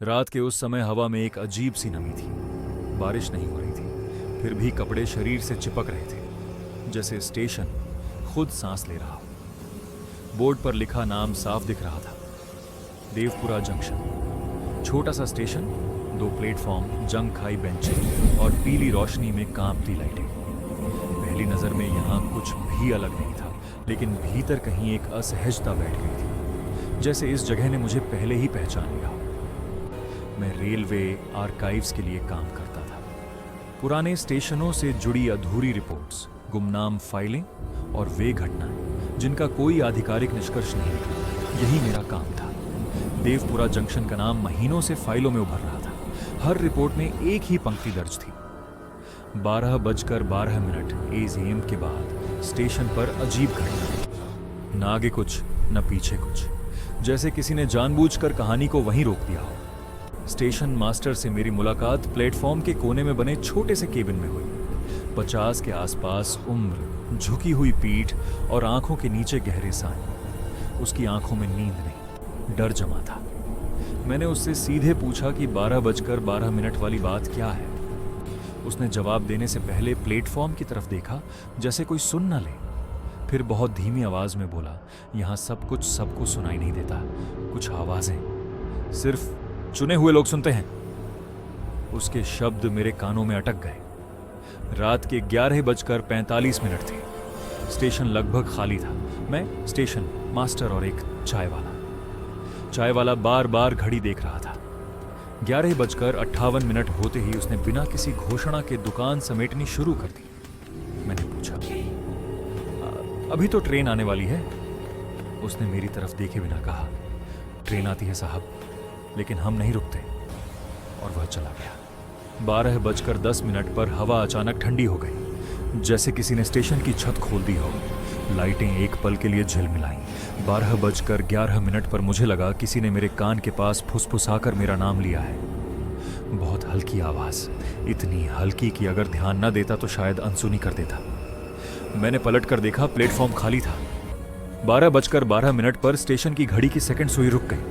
रात के उस समय हवा में एक अजीब सी नमी थी। बारिश नहीं हो रही थी, फिर भी कपड़े शरीर से चिपक रहे थे, जैसे स्टेशन खुद सांस ले रहा हो। बोर्ड पर लिखा नाम साफ दिख रहा था, देवपुरा जंक्शन। छोटा सा स्टेशन, 2 प्लेटफॉर्म, जंग खाई बेंचें और पीली रोशनी में कांपती लाइटें। पहली नजर में यहाँ कुछ भी अलग नहीं था, लेकिन भीतर कहीं एक असहजता बैठ गई थी, जैसे इस जगह ने मुझे पहले ही पहचान लिया हो। मैं रेलवे आर्काइव्स के लिए काम करता था। पुराने स्टेशनों से जुड़ी अधूरी रिपोर्ट्स, गुमनाम फाइलें और वे घटनाएं जिनका कोई आधिकारिक निष्कर्ष नहीं निकला, यही मेरा काम था। देवपुरा जंक्शन का नाम महीनों से फाइलों में उभर रहा था। हर रिपोर्ट में एक ही पंक्ति दर्ज थी, 12:12 AGM के बाद स्टेशन पर अजीब घटना। न आगे कुछ न पीछे कुछ, जैसे किसी ने जानबूझकर कहानी को वहीं रोक दिया हो। स्टेशन मास्टर से मेरी मुलाकात प्लेटफॉर्म के कोने में बने छोटे से केबिन में हुई। 50 के आसपास उम्र, झुकी हुई पीठ और आंखों के नीचे गहरे साए। उसकी आंखों में नींद नहीं, डर जमा था। मैंने उससे सीधे पूछा कि 12:12 वाली बात क्या है। उसने जवाब देने से पहले प्लेटफॉर्म की तरफ देखा, जैसे कोई सुन न ले। फिर बहुत धीमी आवाज में बोला, यहाँ सब कुछ सबको सुनाई नहीं देता, कुछ आवाजें सिर्फ चुने हुए लोग सुनते हैं। उसके शब्द मेरे कानों में अटक गए। रात के 11:45 थे। स्टेशन लगभग खाली था। मैं, स्टेशन मास्टर और एक चाय वाला बार बार घड़ी देख रहा था। 11:58 होते ही उसने बिना किसी घोषणा के दुकान समेटनी शुरू कर दी। मैंने पूछा, अभी तो ट्रेन आने वाली है। उसने मेरी तरफ देखे बिना कहा, ट्रेन आती है साहब, लेकिन हम नहीं रुकते। और वह चला गया। 12:10 पर हवा अचानक ठंडी हो गई, जैसे किसी ने स्टेशन की छत खोल दी हो। लाइटें एक पल के लिए झिलमिलाईं। 12:11 पर मुझे लगा किसी ने मेरे कान के पास फुसफुसाकर मेरा नाम लिया है। बहुत हल्की आवाज, इतनी हल्की कि अगर ध्यान न देता तो शायद अनसुनी कर देता। मैंने पलट कर देखा, प्लेटफॉर्म खाली था। 12:12 पर स्टेशन की घड़ी की सेकंड सुई रुक गई।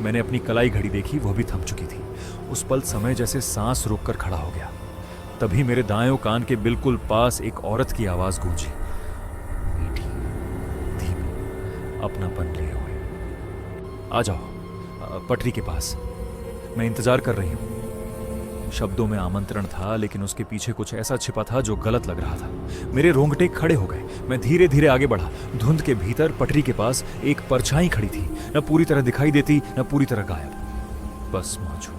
मैंने अपनी कलाई घड़ी देखी, वो भी थम चुकी थी। उस पल समय जैसे सांस रोककर खड़ा हो गया। तभी मेरे दाएं कान के बिल्कुल पास एक औरत की आवाज गूंजी, मीठी, धीमी, अपनापन लिए हुए। आ जाओ पटरी के पास, मैं इंतजार कर रही हूं। शब्दों में आमंत्रण था, लेकिन उसके पीछे कुछ ऐसा छिपा था जो गलत लग रहा था। मेरे रोंगटे खड़े हो गए। मैं धीरे धीरे आगे बढ़ा। धुंध के भीतर पटरी के पास एक परछाई खड़ी थी, न पूरी तरह दिखाई देती न पूरी तरह गायब, बस मौजूद।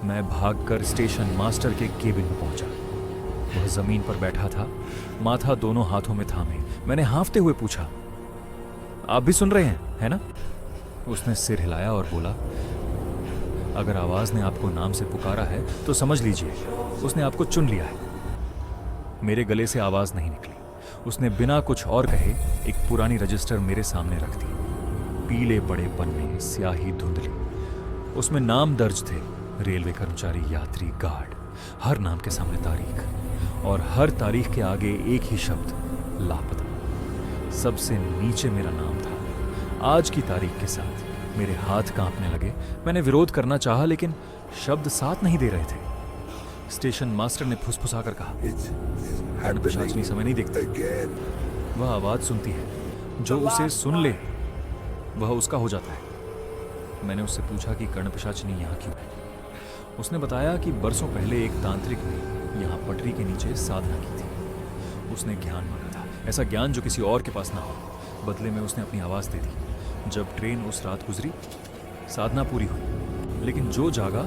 मैं भागकर स्टेशन मास्टर के केबिन में पहुंचा। वह जमीन पर बैठा था, माथा दोनों हाथों में थामे। मैंने हांफते हुए पूछा, आप भी सुन रहे हैं, है ना? उसने सिर हिलाया और बोला, अगर आवाज ने आपको नाम से पुकारा है तो समझ लीजिए उसने आपको चुन लिया है। मेरे गले से आवाज नहीं निकली। उसने बिना कुछ और कहे एक पुरानी रजिस्टर मेरे सामने रख दी। पीले बड़े पन्ने, स्याही धुंधली, उसमें नाम दर्ज थे, रेलवे कर्मचारी, यात्री, गार्ड। हर नाम के सामने तारीख, और हर तारीख के आगे एक ही शब्द, लापता। सबसे नीचे मेरा नाम था। आज की तारीख के साथ मेरे हाथ कांपने लगे। मैंने विरोध करना चाहा, लेकिन शब्द साथ नहीं दे रहे थे। स्टेशन मास्टर ने फुसफुसाकर कहा, कर्णपिशाचनी समय नहीं देखती, वह आवाज सुनती है, जो उसे सुन ले वह उसका हो जाता है। मैंने उससे पूछा कि कर्णपिशाचनी यहाँ क्यों है। उसने बताया कि बरसों पहले एक तांत्रिक ने यहाँ पटरी के नीचे साधना की थी। उसने ज्ञान मांगा था, ऐसा ज्ञान जो किसी और के पास ना हो। बदले में उसने अपनी आवाज दे दी। जब ट्रेन उस रात गुजरी, साधना पूरी हुई, लेकिन जो जागा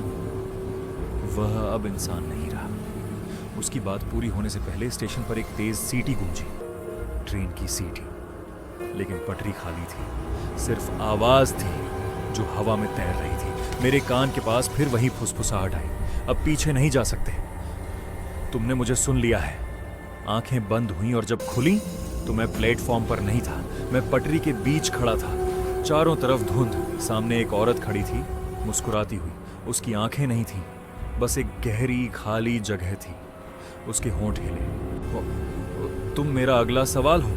वह अब इंसान नहीं रहा। उसकी बात पूरी होने से पहले स्टेशन पर एक तेज सीटी गूंजी, ट्रेन की सीटी। लेकिन पटरी खाली थी, सिर्फ आवाज थी जो हवा में तैर रही थी। मेरे कान के पास फिर वही फुसफुसाहट आई, अब पीछे नहीं जा सकते, तुमने मुझे सुन लिया है। आंखें बंद हुई और जब खुली तो मैं प्लेटफॉर्म पर नहीं था, मैं पटरी के बीच खड़ा था। चारों तरफ धुंध, सामने एक औरत खड़ी थी, मुस्कुराती हुई। उसकी आंखें नहीं थीं, बस एक गहरी खाली जगह थी। उसके होंठ हिले। तुम मेरा अगला सवाल हो?